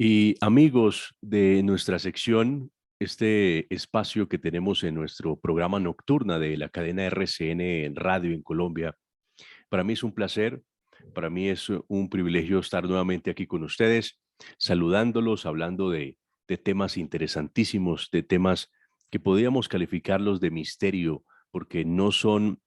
Y amigos de nuestra sección, este espacio que tenemos en nuestro programa nocturna de la cadena RCN en radio en Colombia, para mí es un placer, para mí es un privilegio estar nuevamente aquí con ustedes, saludándolos, hablando de temas interesantísimos, de temas que podríamos calificarlos de misterio, porque no son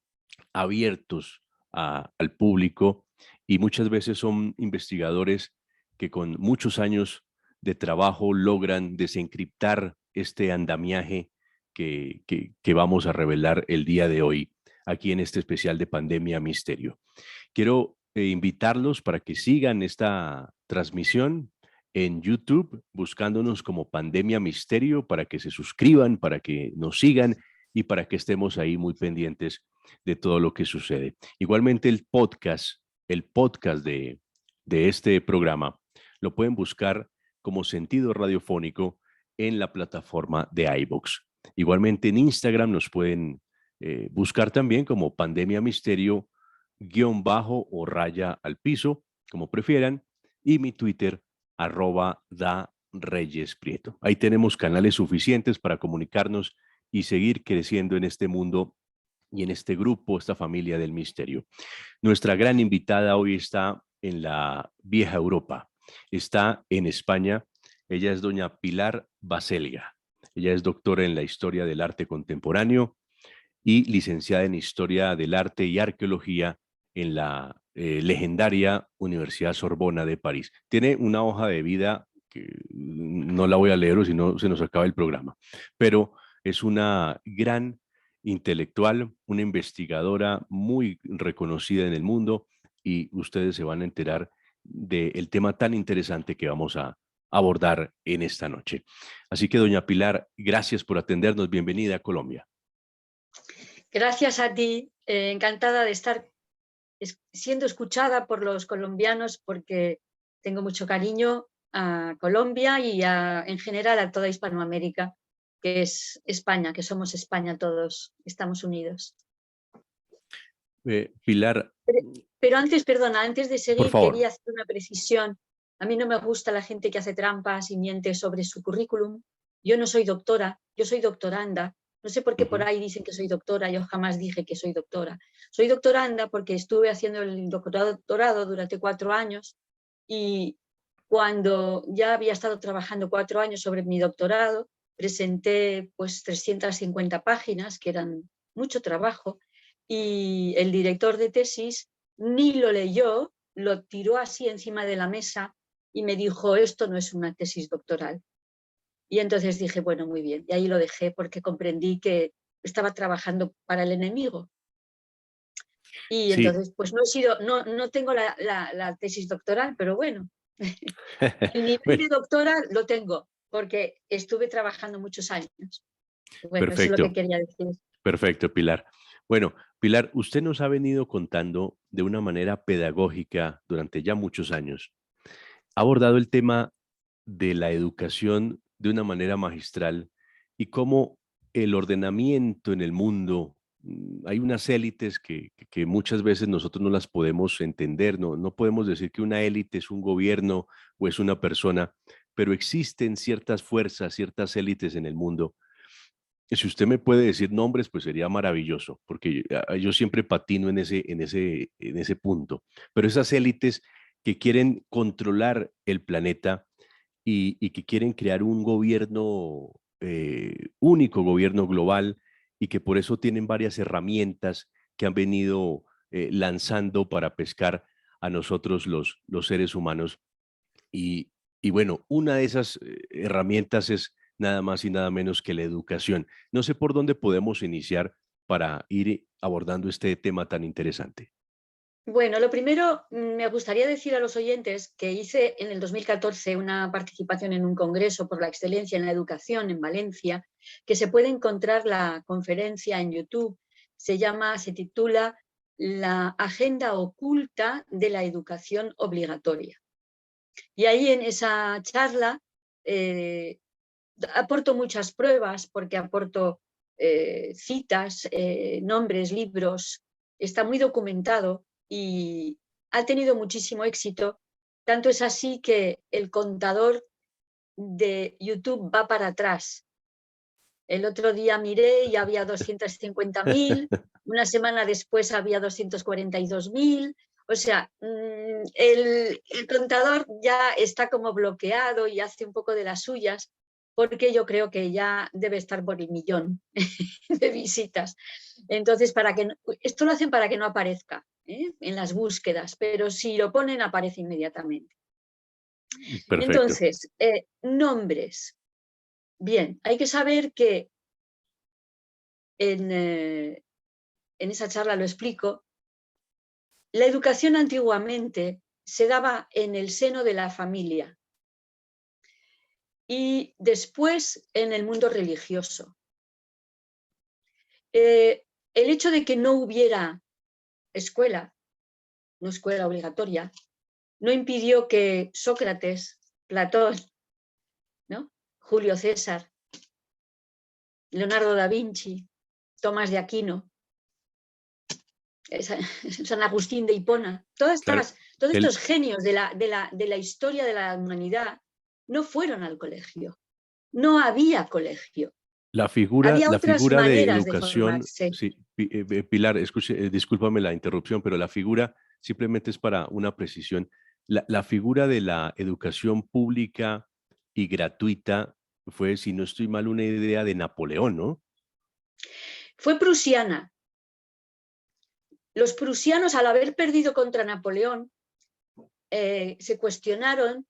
abiertos al público y muchas veces son investigadores que con muchos años de trabajo logran desencriptar este andamiaje que vamos a revelar el día de hoy aquí en este especial de Pandemia Misterio. Quiero invitarlos para que sigan esta transmisión en YouTube, buscándonos como Pandemia Misterio, para que se suscriban, para que nos sigan y para que estemos ahí muy pendientes de todo lo que sucede. Igualmente el podcast de este programa, lo pueden buscar como Sentido Radiofónico en la plataforma de iVoox. Igualmente en Instagram nos pueden buscar también como Pandemia Misterio guión bajo o raya al piso, como prefieran, y mi Twitter, @da Reyes Prieto. Ahí tenemos canales suficientes para comunicarnos y seguir creciendo en este mundo y en este grupo, esta familia del misterio. Nuestra gran invitada hoy está en la vieja Europa, está en España. Ella es doña Pilar Baselga. Ella es doctora en la historia del arte contemporáneo y licenciada en Historia del Arte y Arqueología en la legendaria Universidad Sorbona de París. Tiene una hoja de vida que no la voy a leer o si no se nos acaba el programa, pero es una gran intelectual, una investigadora muy reconocida en el mundo y ustedes se van a enterar del tema tan interesante que vamos a abordar en esta noche. Así que, doña Pilar, gracias por atendernos. Bienvenida a Colombia. Gracias a ti, encantada de estar siendo escuchada por los colombianos porque tengo mucho cariño a Colombia y en general a toda Hispanoamérica, que es España, que somos España todos, estamos unidos. Pilar, Pero antes, perdona, antes de por seguir favor. quería hacer una precisión. A mí no me gusta la gente que hace trampas y miente sobre su currículum. Yo no soy doctora, yo soy doctoranda. No sé por qué por ahí dicen que soy doctora, yo jamás dije que soy doctora. Soy doctoranda porque estuve haciendo el doctorado durante 4 años y cuando ya había estado trabajando 4 años sobre mi doctorado, presenté pues 350 páginas, que eran mucho trabajo, y el director de tesis ni lo leyó, lo tiró así encima de la mesa y me dijo, esto no es una tesis doctoral. Y entonces dije, bueno, muy bien. Y ahí lo dejé porque comprendí que estaba trabajando para el enemigo. Y Sí. entonces, pues no tengo la tesis doctoral, pero bueno, el nivel Bueno, de doctora lo tengo porque estuve trabajando muchos años. Bueno, eso es lo que perfecto, quería decir. perfecto, Pilar. Bueno, Pilar, usted nos ha venido contando de una manera pedagógica durante ya muchos años. Ha abordado el tema de la educación de una manera magistral y cómo el ordenamiento en el mundo, hay unas élites que muchas veces nosotros no las podemos entender, no podemos decir que una élite es un gobierno o es una persona, pero existen ciertas fuerzas, ciertas élites en el mundo. Y si usted me puede decir nombres, pues sería maravilloso, porque yo siempre patino en ese punto. Pero esas élites que quieren controlar el planeta y que quieren crear un gobierno único, gobierno global, y que por eso tienen varias herramientas que han venido lanzando para pescar a nosotros los seres humanos. Y, y bueno, una de esas herramientas es nada más y nada menos que la educación. No sé por dónde podemos iniciar para ir abordando este tema tan interesante. Bueno, lo primero, me gustaría decir a los oyentes que hice en el 2014 una participación en un congreso por la excelencia en la educación en Valencia, que se puede encontrar la conferencia en YouTube. Se titula La agenda oculta de la educación obligatoria. Y ahí en esa charla eh, aporto muchas pruebas porque aporto citas, nombres, libros, está muy documentado y ha tenido muchísimo éxito. Tanto es así que el contador de YouTube va para atrás. El otro día miré y había 250.000, una semana después había 242.000. O sea, el contador ya está como bloqueado y hace un poco de las suyas, porque yo creo que ya debe estar por el millón de visitas. Entonces, esto lo hacen para que no aparezca en las búsquedas, pero si lo ponen aparece inmediatamente. Perfecto. Entonces, nombres. Bien, hay que saber que en esa charla lo explico. La educación antiguamente se daba en el seno de la familia y después en el mundo religioso. El hecho de que no hubiera escuela, no escuela obligatoria, no impidió que Sócrates, Platón, ¿no? Julio César, Leonardo da Vinci, Tomás de Aquino, San Agustín de Hipona, todos Claro, estos genios de la historia de la humanidad no fueron al colegio. No había colegio. Había la otras figura de maneras de educación, formarse. sí, Pilar, escuche, discúlpame la interrupción, pero la figura simplemente es para una precisión. La figura de la educación pública y gratuita fue, si no estoy mal, una idea de Napoleón, ¿no? Fue prusiana. Los prusianos, al haber perdido contra Napoleón, se cuestionaron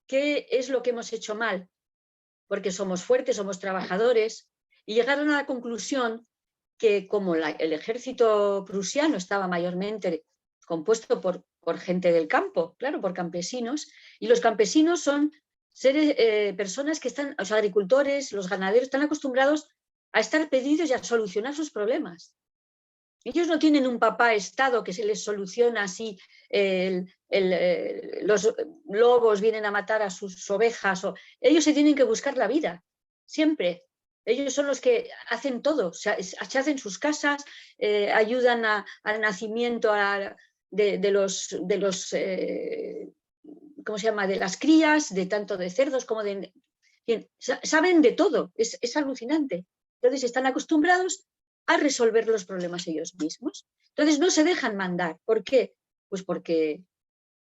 qué es lo que hemos hecho mal, porque somos fuertes, somos trabajadores, y llegaron a la conclusión que como el ejército prusiano estaba mayormente compuesto por gente del campo, claro, por campesinos, y los campesinos son personas que están, los agricultores, los ganaderos, están acostumbrados a estar pedidos y a solucionar sus problemas. Ellos no tienen un papá Estado que se les soluciona así, los lobos vienen a matar a sus ovejas, ellos se tienen que buscar la vida, siempre. Ellos son los que hacen todo, se hacen sus casas, ayudan al nacimiento de los ¿cómo se llama?, de las crías, de tanto de cerdos como de... Bien, saben de todo, es alucinante. Entonces están acostumbrados a resolver los problemas ellos mismos. Entonces no se dejan mandar. ¿Por qué? Pues porque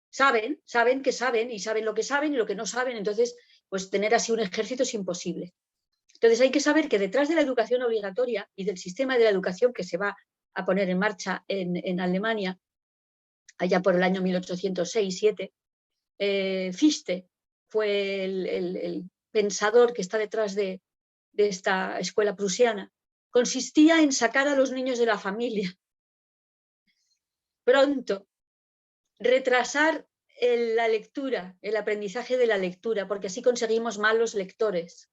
saben que saben y saben lo que saben y lo que no saben. Entonces, pues tener así un ejército es imposible. Entonces hay que saber que detrás de la educación obligatoria y del sistema de la educación que se va a poner en marcha en Alemania, allá por el año 1806-7, Fichte fue el pensador que está detrás de esta escuela prusiana, consistía en sacar a los niños de la familia pronto, retrasar la lectura, el aprendizaje de la lectura, porque así conseguimos malos lectores.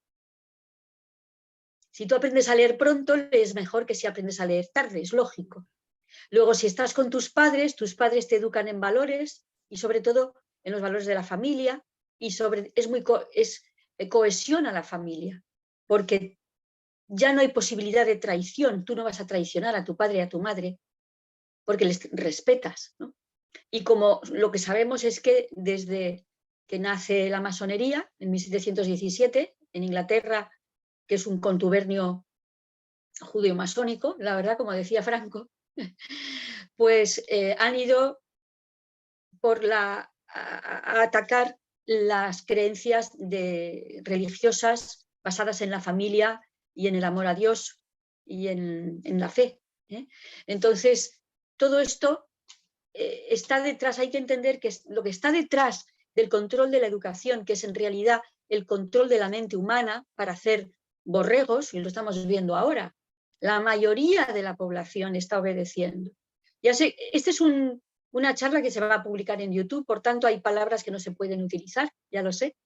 Si tú aprendes a leer pronto, lees mejor que si aprendes a leer tarde, es lógico. Luego, si estás con tus padres te educan en valores y sobre todo en los valores de la familia y cohesiona la familia, porque ya no hay posibilidad de traición, tú no vas a traicionar a tu padre y a tu madre porque les respetas, ¿no? Y como lo que sabemos es que desde que nace la masonería, en 1717, en Inglaterra, que es un contubernio judeo-masónico, la verdad, como decía Franco, pues han ido a atacar las creencias religiosas basadas en la familia y en el amor a Dios y en la fe. Entonces, todo esto está detrás, hay que entender que lo que está detrás del control de la educación, que es en realidad el control de la mente humana para hacer borregos, y lo estamos viendo ahora. La mayoría de la población está obedeciendo. Ya sé, esta es una charla que se va a publicar en YouTube, por tanto hay palabras que no se pueden utilizar, ya lo sé.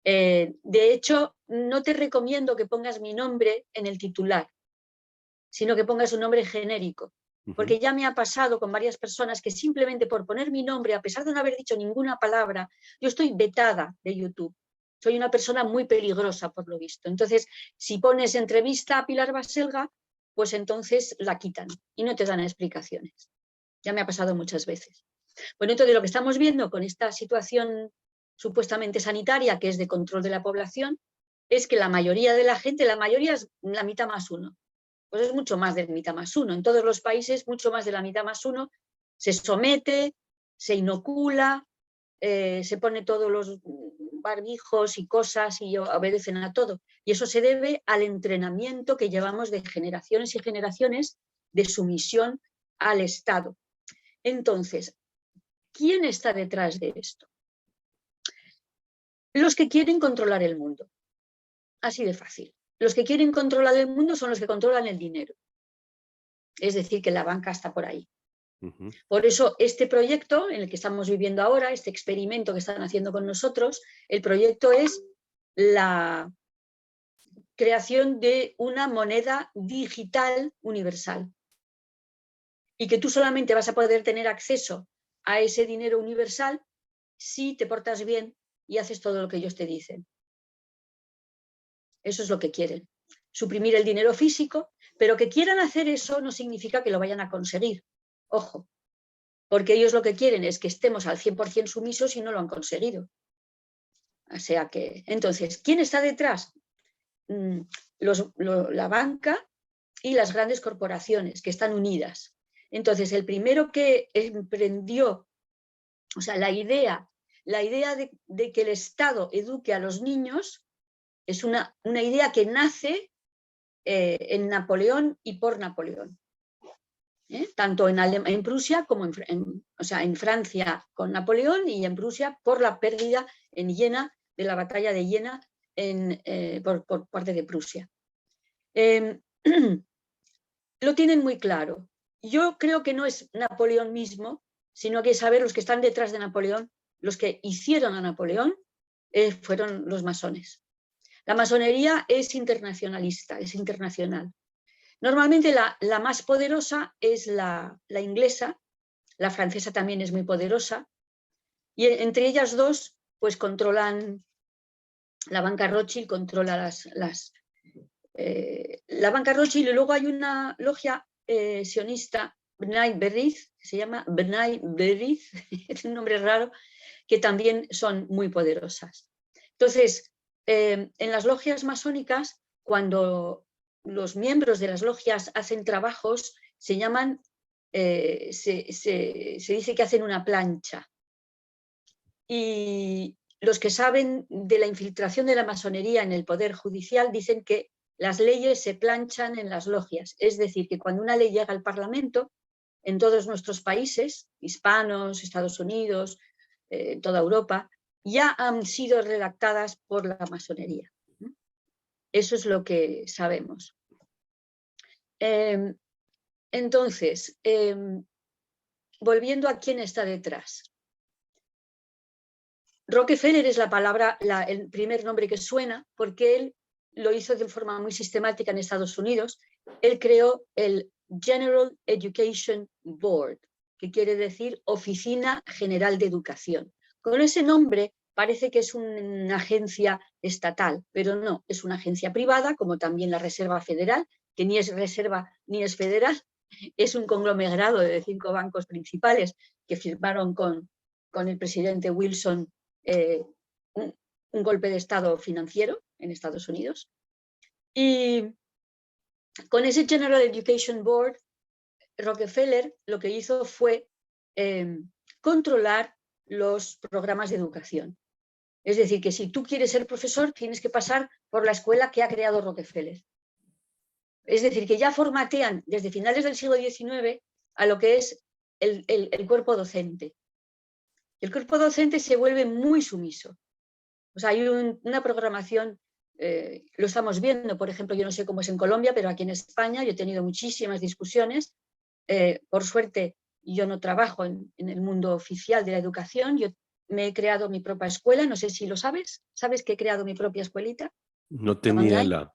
De hecho, no te recomiendo que pongas mi nombre en el titular, sino que pongas un nombre genérico, porque ya me ha pasado con varias personas que simplemente por poner mi nombre, a pesar de no haber dicho ninguna palabra, yo estoy vetada de YouTube. Soy una persona muy peligrosa, por lo visto. Entonces, si pones entrevista a Pilar Baselga, pues entonces la quitan y no te dan explicaciones. Ya me ha pasado muchas veces. Bueno, entonces lo que estamos viendo con esta situación supuestamente sanitaria, que es de control de la población, es que la mayoría de la gente, la mayoría es la mitad más uno. Pues es mucho más de mitad más uno. En todos los países, mucho más de la mitad más uno se somete, se inocula, se pone todos los barbijos y cosas y obedecen a todo. Y eso se debe al entrenamiento que llevamos de generaciones y generaciones de sumisión al Estado. Entonces, ¿quién está detrás de esto? Los que quieren controlar el mundo. Así de fácil. Los que quieren controlar el mundo son los que controlan el dinero. Es decir, que la banca está por ahí. Por eso este proyecto en el que estamos viviendo ahora, este experimento que están haciendo con nosotros, el proyecto es la creación de una moneda digital universal. Y que tú solamente vas a poder tener acceso a ese dinero universal si te portas bien y haces todo lo que ellos te dicen. Eso es lo que quieren. Suprimir el dinero físico, pero que quieran hacer eso no significa que lo vayan a conseguir. Ojo, porque ellos lo que quieren es que estemos al 100% sumisos y no lo han conseguido. O sea que, entonces, ¿quién está detrás? La banca y las grandes corporaciones que están unidas. Entonces, el primero que emprendió, o sea, la idea de que el Estado eduque a los niños es una idea que nace en Napoleón y por Napoleón. Tanto en Prusia como en Francia con Napoleón y en Prusia por la pérdida en Jena, de la batalla de Jena por parte de Prusia. Lo tienen muy claro. Yo creo que no es Napoleón mismo, sino que saber los que están detrás de Napoleón, los que hicieron a Napoleón, fueron los masones. La masonería es internacionalista, es internacional. Normalmente la más poderosa es la inglesa, la francesa también es muy poderosa, y entre ellas dos pues controlan, la banca Rothschild controla la banca Rothschild, y luego hay una logia sionista, B'nai B'rith, que se llama B'nai B'rith, es un nombre raro, que también son muy poderosas. Entonces, en las logias masónicas, cuando los miembros de las logias hacen trabajos, se llaman, se dice que hacen una plancha. Y los que saben de la infiltración de la masonería en el poder judicial dicen que las leyes se planchan en las logias. Es decir, que cuando una ley llega al Parlamento, en todos nuestros países, hispanos, Estados Unidos, toda Europa, ya han sido redactadas por la masonería. Eso es lo que sabemos. Entonces, volviendo a quién está detrás. Rockefeller es el primer nombre que suena, porque él lo hizo de forma muy sistemática en Estados Unidos. Él creó el General Education Board, que quiere decir Oficina General de Educación. Con ese nombre parece que es una agencia estatal, pero no, es una agencia privada, como también la Reserva Federal, que ni es reserva ni es federal, es un conglomerado de 5 bancos principales que firmaron con el presidente Wilson un golpe de estado financiero en Estados Unidos. Y con ese General Education Board, Rockefeller lo que hizo fue controlar los programas de educación. Es decir, que si tú quieres ser profesor, tienes que pasar por la escuela que ha creado Rockefeller. Es decir, que ya formatean desde finales del siglo XIX a lo que es el cuerpo docente. El cuerpo docente se vuelve muy sumiso. O sea, hay una programación, lo estamos viendo, por ejemplo, yo no sé cómo es en Colombia, pero aquí en España yo he tenido muchísimas discusiones. Por suerte, yo no trabajo en el mundo oficial de la educación, yo me he creado mi propia escuela, no sé si lo sabes. ¿Sabes que he creado mi propia escuelita? No tenía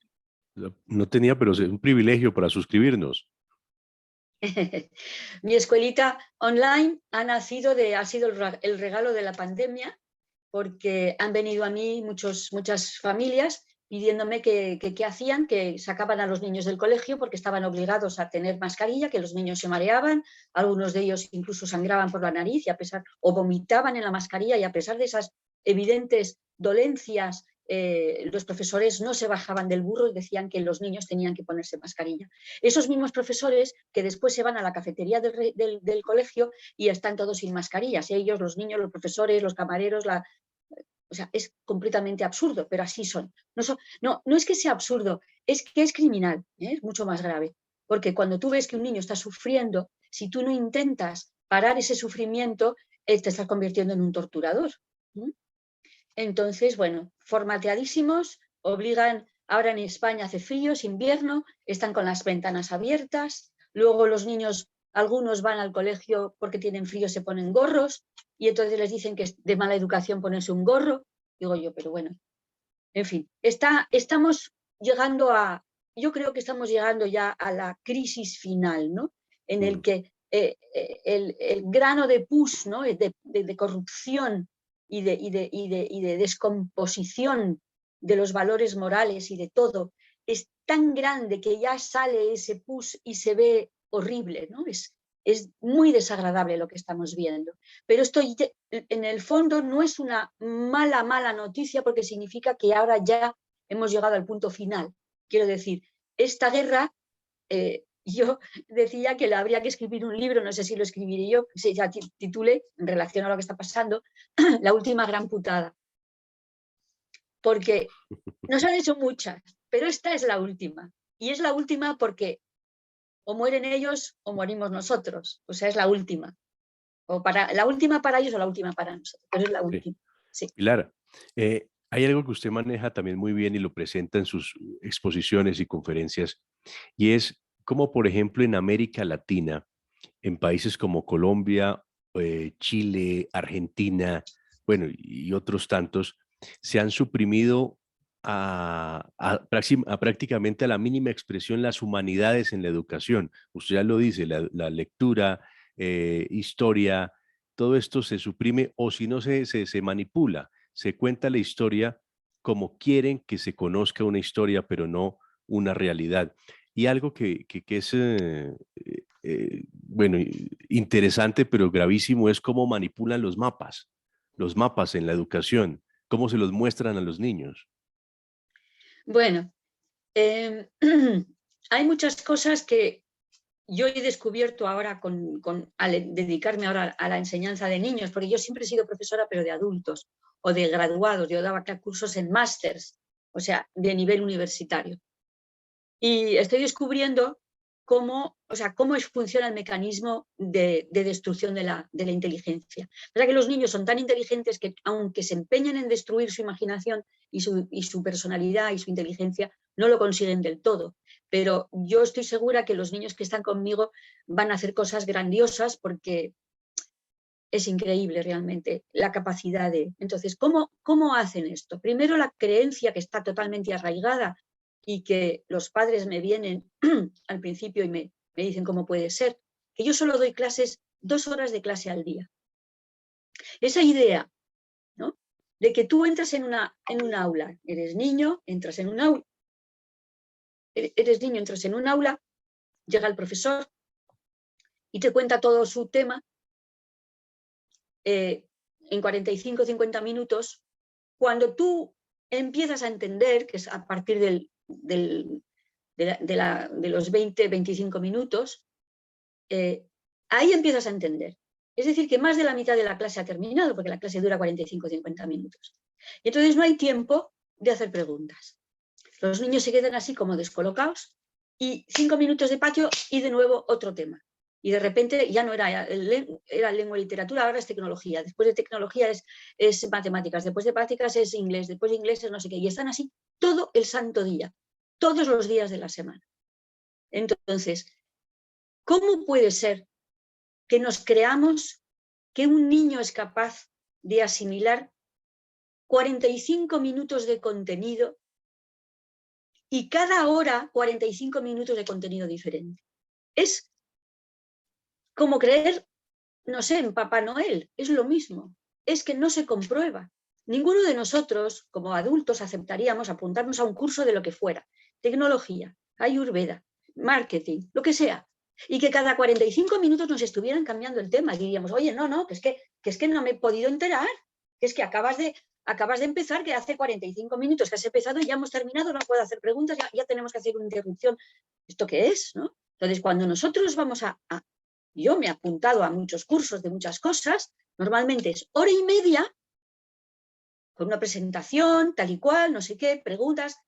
no tenía, pero es un privilegio para suscribirnos. Mi escuelita online ha sido el regalo de la pandemia, porque han venido a mí muchas familias pidiéndome que hacían, que sacaban a los niños del colegio porque estaban obligados a tener mascarilla, que los niños se mareaban, algunos de ellos incluso sangraban por la nariz o vomitaban en la mascarilla, y a pesar de esas evidentes dolencias, los profesores no se bajaban del burro y decían que los niños tenían que ponerse mascarilla. Esos mismos profesores que después se van a la cafetería del colegio y están todos sin mascarillas, ellos, los niños, los profesores, los camareros, o sea, es completamente absurdo, pero así son. No es que sea absurdo, es que es criminal, es mucho más grave. Porque cuando tú ves que un niño está sufriendo, si tú no intentas parar ese sufrimiento, te estás convirtiendo en un torturador. Entonces, bueno, formateadísimos, obligan, ahora en España hace frío, es invierno, están con las ventanas abiertas, luego los niños, algunos van al colegio porque tienen frío, se ponen gorros, y entonces les dicen que es de mala educación ponerse un gorro. Digo yo, pero bueno, en fin, estamos llegando yo creo que estamos llegando ya a la crisis final, ¿no? En el que el grano de pus, ¿no? de corrupción y de descomposición de los valores morales y de todo, es tan grande que ya sale ese pus y se ve horrible, ¿no? Es muy desagradable lo que estamos viendo. Pero esto en el fondo no es una mala noticia porque significa que ahora ya hemos llegado al punto final. Quiero decir, esta guerra, yo decía que habría que escribir un libro, no sé si lo escribiré yo, se titule, en relación a lo que está pasando, La última gran putada. Porque nos han hecho muchas, pero esta es la última. Y es la última porque o mueren ellos o morimos nosotros. O sea, es la última. La última para ellos o la última para nosotros. Pero es la última. Sí. Pilar, hay algo que usted maneja también muy bien y lo presenta en sus exposiciones y conferencias, y es como, por ejemplo, en América Latina, en países como Colombia, Chile, Argentina, bueno, y otros tantos, se han suprimido prácticamente a la mínima expresión las humanidades en la educación. Usted ya lo dice, la lectura, historia, todo esto se suprime o si no se manipula, se cuenta la historia como quieren que se conozca una historia, pero no una realidad. Y algo que es, bueno, interesante, pero gravísimo, es cómo manipulan los mapas en la educación, cómo se los muestran a los niños. Bueno, hay muchas cosas que yo he descubierto ahora al dedicarme ahora a la enseñanza de niños, porque yo siempre he sido profesora, pero de adultos o de graduados. Yo daba cursos en másters, o sea, de nivel universitario. Y estoy descubriendo cómo funciona el mecanismo de destrucción de la inteligencia. O sea, que los niños son tan inteligentes que, aunque se empeñen en destruir su imaginación y su personalidad y su inteligencia, no lo consiguen del todo. Pero yo estoy segura que los niños que están conmigo van a hacer cosas grandiosas porque es increíble realmente la capacidad de... Entonces, ¿cómo hacen esto? Primero, la creencia que está totalmente arraigada y que los padres me vienen al principio y me dicen cómo puede ser, que yo solo doy 2 horas de clase al día. Esa idea, ¿no?, de que tú entras en un aula, eres niño, entras en un aula, llega el profesor y te cuenta todo su tema en 45 o 50 minutos, cuando tú empiezas a entender, que es a partir de los 20, 25 minutos, ahí empiezas a entender. Es decir, que más de la mitad de la clase ha terminado, porque la clase dura 45 o 50 minutos. Y entonces no hay tiempo de hacer preguntas. Los niños se quedan así como descolocados y 5 minutos de patio y de nuevo otro tema. Y de repente ya no era lengua y literatura, ahora es tecnología. Después de tecnología es matemáticas, después de matemáticas es inglés, después de inglés es no sé qué. Y están así todo el santo día, todos los días de la semana. Entonces, ¿cómo puede ser que nos creamos que un niño es capaz de asimilar 45 minutos de contenido y cada hora 45 minutos de contenido diferente? Es como creer, no sé, en Papá Noel, es lo mismo, es que no se comprueba. Ninguno de nosotros, como adultos, aceptaríamos apuntarnos a un curso de lo que fuera, tecnología, ayurveda, marketing, lo que sea, y que cada 45 minutos nos estuvieran cambiando el tema y diríamos, oye, no, que es que no me he podido enterar, que es que acabas de acabas de empezar, que hace 45 minutos que has empezado y ya hemos terminado, no puedo hacer preguntas, ya tenemos que hacer una interrupción. ¿Esto qué es? ¿No? Entonces, cuando nosotros vamos yo me he apuntado a muchos cursos de muchas cosas, normalmente es hora y media, con una presentación, tal y cual, no sé qué, preguntas,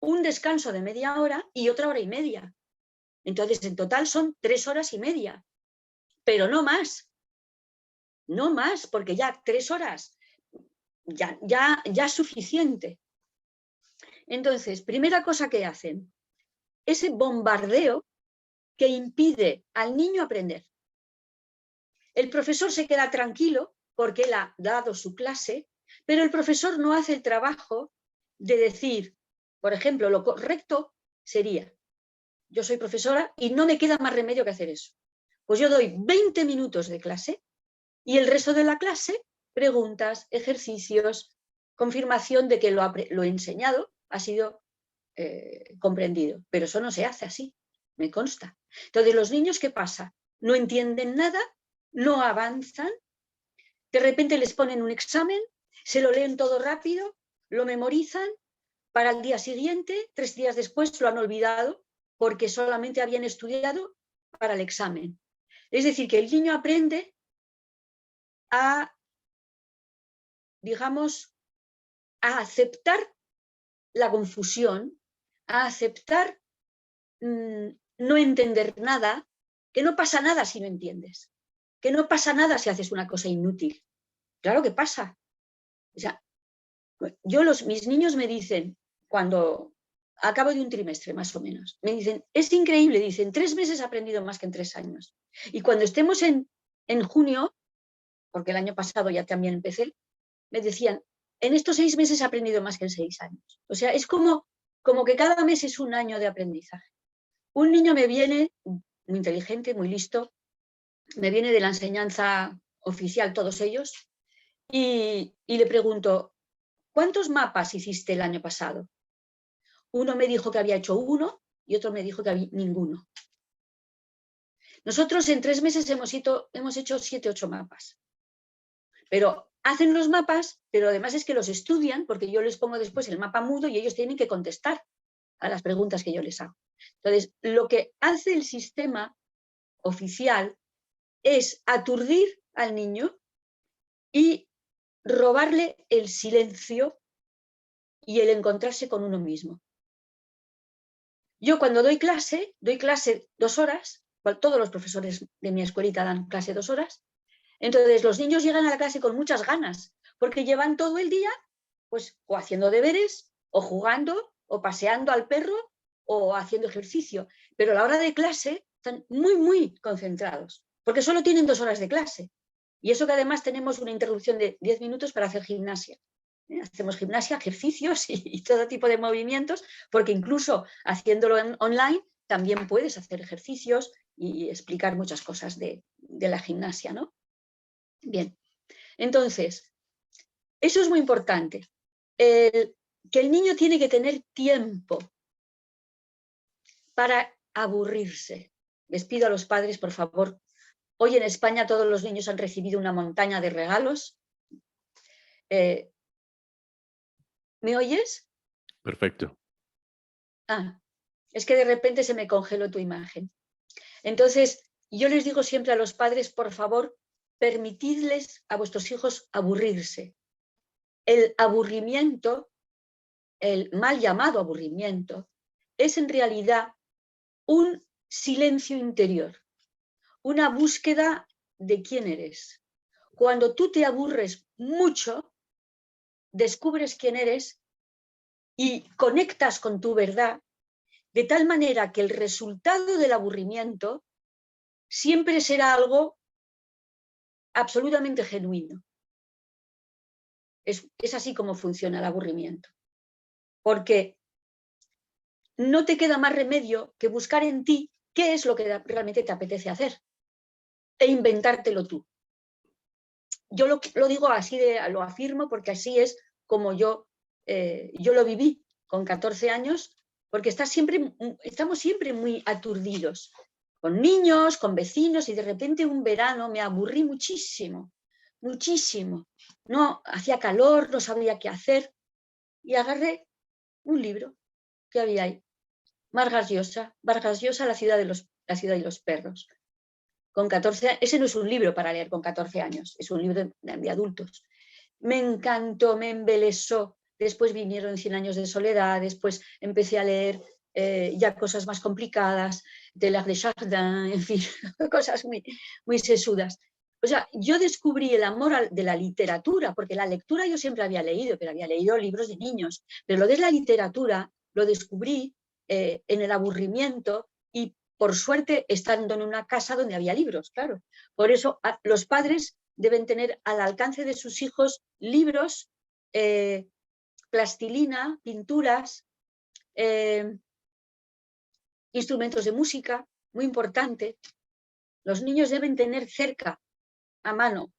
un descanso de media hora y otra hora y media. Entonces, en total son 3 horas y media, pero no más. No más, porque ya 3 horas ya es suficiente. Entonces, primera cosa que hacen, ese bombardeo que impide al niño aprender. El profesor se queda tranquilo porque él ha dado su clase, pero el profesor no hace el trabajo de decir, por ejemplo, lo correcto sería, yo soy profesora y no me queda más remedio que hacer eso. Pues yo doy 20 minutos de clase y el resto de la clase, preguntas, ejercicios, confirmación de que lo he enseñado, ha sido comprendido. Pero eso no se hace así, me consta. Entonces, los niños, ¿qué pasa? No entienden nada, no avanzan, de repente les ponen un examen, se lo leen todo rápido, lo memorizan, para el día siguiente, 3 días después, lo han olvidado porque solamente habían estudiado para el examen. Es decir, que el niño aprende digamos, a aceptar la confusión, a aceptar no entender nada, que no pasa nada si no entiendes, que no pasa nada si haces una cosa inútil. Claro que pasa. O sea, mis niños me dicen, cuando acabo de un trimestre más o menos, me dicen, es increíble, dicen, 3 meses he aprendido más que en 3 años. Y cuando estemos en junio, porque el año pasado ya también empecé, me decían, en estos 6 meses he aprendido más que en 6 años. O sea, es como que cada mes es un año de aprendizaje. Un niño me viene, muy inteligente, muy listo, me viene de la enseñanza oficial, todos ellos, y le pregunto, ¿cuántos mapas hiciste el año pasado? Uno me dijo que había hecho 1 y otro me dijo que había ninguno. Nosotros en 3 meses hemos hecho 7, 8 mapas. Pero hacen los mapas, pero además es que los estudian, porque yo les pongo después el mapa mudo y ellos tienen que contestar a las preguntas que yo les hago. Entonces, lo que hace el sistema oficial es aturdir al niño y robarle el silencio y el encontrarse con uno mismo. Yo cuando doy clase 2 horas, todos los profesores de mi escuelita dan clase 2 horas, entonces los niños llegan a la clase con muchas ganas, porque llevan todo el día pues o haciendo deberes, o jugando, o paseando al perro, o haciendo ejercicio. Pero a la hora de clase están muy, muy concentrados, porque solo tienen 2 horas de clase. Y eso que además tenemos una interrupción de 10 minutos para hacer gimnasia. Hacemos gimnasia, ejercicios y todo tipo de movimientos, porque incluso haciéndolo online también puedes hacer ejercicios y explicar muchas cosas de la gimnasia, ¿no? Bien, entonces, eso es muy importante. Que el niño tiene que tener tiempo para aburrirse. Les pido a los padres, por favor, hoy en España todos los niños han recibido una montaña de regalos. ¿Me oyes? Perfecto. Es que de repente se me congeló tu imagen. Entonces, yo les digo siempre a los padres, por favor, permitidles a vuestros hijos aburrirse. El aburrimiento, el mal llamado aburrimiento, es en realidad un silencio interior, una búsqueda de quién eres. Cuando tú te aburres mucho, descubres quién eres y conectas con tu verdad, de tal manera que el resultado del aburrimiento siempre será algo absolutamente genuino. Es así como funciona el aburrimiento. Porque no te queda más remedio que buscar en ti qué es lo que realmente te apetece hacer e inventártelo tú. Yo lo digo así, lo afirmo porque así es como yo lo viví con 14 años, porque estamos siempre muy aturdidos, con niños, con vecinos, y de repente un verano me aburrí muchísimo, muchísimo. no hacía calor, no sabía qué hacer, y agarré un libro que había ahí, Vargas Llosa, la ciudad y los perros. Con 14 años, ese no es un libro para leer con 14 años, es un libro de adultos. Me encantó, me embelesó. Después vinieron 100 años de soledad, después empecé a leer ya cosas más complicadas, de Teilhard de Chardin, en fin, cosas muy, muy sesudas. O sea, yo descubrí el amor de la literatura, porque la lectura yo siempre había leído, pero había leído libros de niños, pero lo que es la literatura lo descubrí en el aburrimiento y por suerte estando en una casa donde había libros, claro. Por eso los padres deben tener al alcance de sus hijos libros, plastilina, pinturas, instrumentos de música, muy importante. Los niños deben tener cerca, a mano,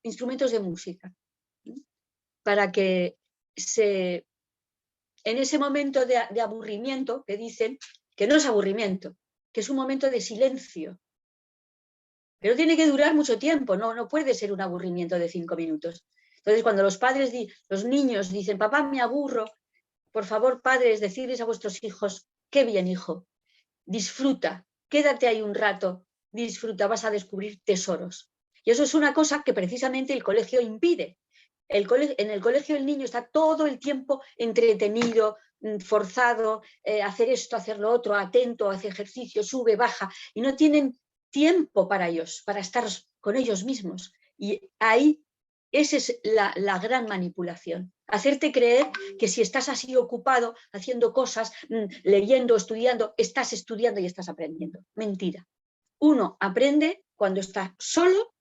instrumentos de música, para que en ese momento de aburrimiento, que dicen que no es aburrimiento, que es un momento de silencio, pero tiene que durar mucho tiempo, no puede ser un aburrimiento de 5 minutos. Entonces, cuando los niños dicen, papá, me aburro, por favor, padres, decirles a vuestros hijos, qué bien, hijo, disfruta, quédate ahí un rato, disfruta, vas a descubrir tesoros. Y eso es una cosa que precisamente el colegio impide. En el colegio el niño está todo el tiempo entretenido, forzado, hacer esto, hacer lo otro, atento, hace ejercicio, sube, baja, y no tienen tiempo para ellos, para estar con ellos mismos. Y ahí esa es la gran manipulación. Hacerte creer que si estás así ocupado, haciendo cosas, leyendo, estás estudiando y estás aprendiendo. Mentira. Uno aprende cuando está solo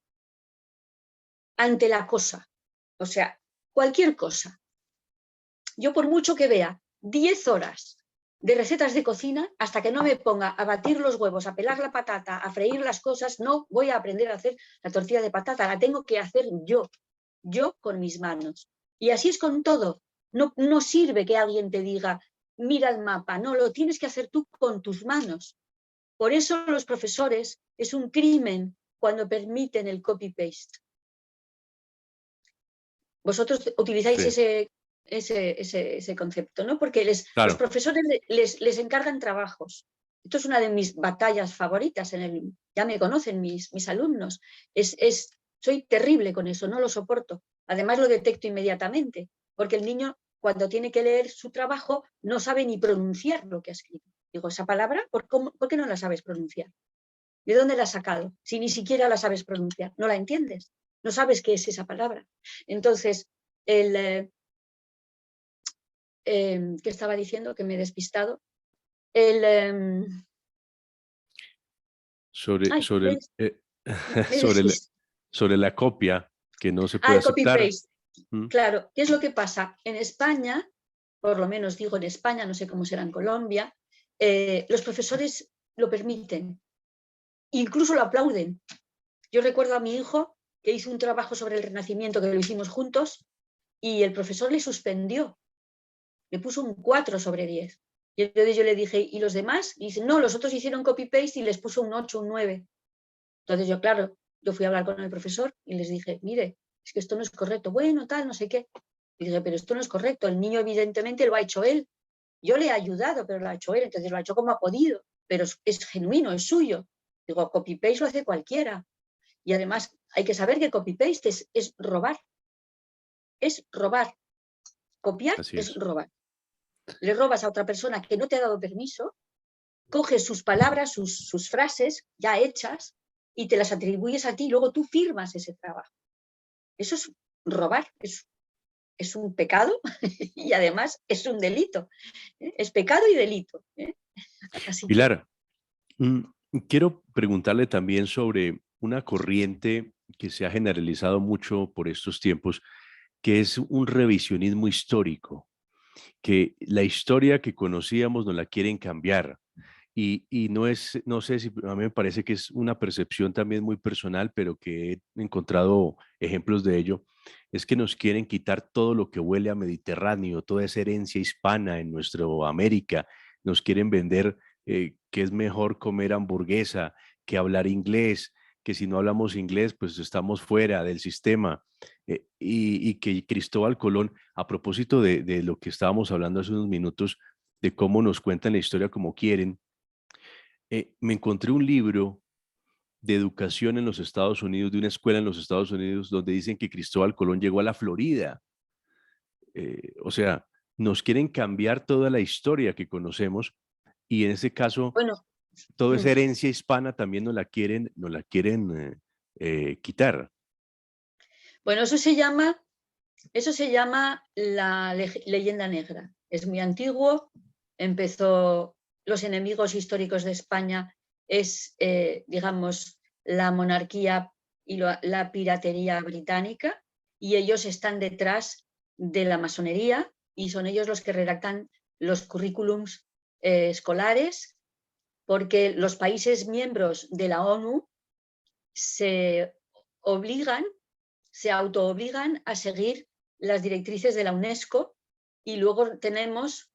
ante la cosa. O sea, cualquier cosa. Yo por mucho que vea 10 horas de recetas de cocina, hasta que no me ponga a batir los huevos, a pelar la patata, a freír las cosas, no voy a aprender a hacer la tortilla de patata, la tengo que hacer yo con mis manos. Y así es con todo. No sirve que alguien te diga, mira el mapa, no, lo tienes que hacer tú con tus manos. Por eso los profesores es un crimen cuando permiten el copy-paste. Vosotros utilizáis Sí, ese concepto, ¿no? Porque los claro. profesores les encargan trabajos. Esto es una de mis batallas favoritas. Ya me conocen mis alumnos. Soy terrible con eso, no lo soporto. Además lo detecto inmediatamente, porque el niño cuando tiene que leer su trabajo no sabe ni pronunciar lo que ha escrito. Digo, esa palabra, ¿por qué no la sabes pronunciar? ¿De dónde la has sacado? Si ni siquiera la sabes pronunciar, no la entiendes, no sabes qué es esa palabra. Entonces, ¿qué estaba diciendo? Que me he despistado. Sobre, Ay, sobre, me he sobre, despistado. sobre la copia que no se puede El aceptar. copy-paste. ¿Mm? Claro, ¿qué es lo que pasa? En España, por lo menos digo en España, no sé cómo será en Colombia, los profesores lo permiten, incluso lo aplauden. Yo recuerdo a mi hijo que hizo un trabajo sobre el Renacimiento, que lo hicimos juntos, y el profesor le suspendió, le puso un 4/10. Y entonces yo le dije, ¿y los demás? Y dice, no, los otros hicieron copy-paste y les puso un 8, un 9. Entonces yo, claro, yo fui a hablar con el profesor y les dije, mire, es que esto no es correcto. Bueno, tal, no sé qué. Y dije, pero esto no es correcto. El niño evidentemente lo ha hecho él. Yo le he ayudado, pero lo ha hecho él. Entonces lo ha hecho como ha podido. Pero es genuino, es suyo. Digo, copy-paste lo hace cualquiera. Y además hay que saber que copy-paste es robar. Es robar. Copiar Así es es. robar. Le robas a otra persona que no te ha dado permiso, coges sus palabras, sus frases ya hechas y te las atribuyes a ti y luego tú firmas ese trabajo. Eso es robar, es un pecado y además es un delito. Es pecado y delito. Así que, Pilar, mm, quiero preguntarle también sobre una corriente que se ha generalizado mucho por estos tiempos, que es un revisionismo histórico, que la historia que conocíamos nos la quieren cambiar. Y no es, no sé si a mí me parece que es una percepción también muy personal, pero que he encontrado ejemplos de ello, es que nos quieren quitar todo lo que huele a Mediterráneo, toda esa herencia hispana en nuestra América, nos quieren vender que es mejor comer hamburguesa que hablar inglés, que si no hablamos inglés, pues estamos fuera del sistema. y que Cristóbal Colón, a propósito de lo que estábamos hablando hace unos minutos, de cómo nos cuentan la historia como quieren, me encontré un libro de educación en los Estados Unidos, de una escuela en los Estados Unidos, donde dicen que Cristóbal Colón llegó a la Florida. O sea, nos quieren cambiar toda la historia que conocemos y en este caso, Bueno, toda mm, esa herencia hispana también nos la quieren quitar. bueno, eso se llama la leyenda negra. Es muy antiguo, empezó los enemigos históricos de España, es, digamos, la monarquía y la piratería británica, y ellos están detrás de la masonería y son ellos los que redactan los currículums escolares, porque los países miembros de la ONU se obligan, se autoobligan a seguir las directrices de la UNESCO, y luego tenemos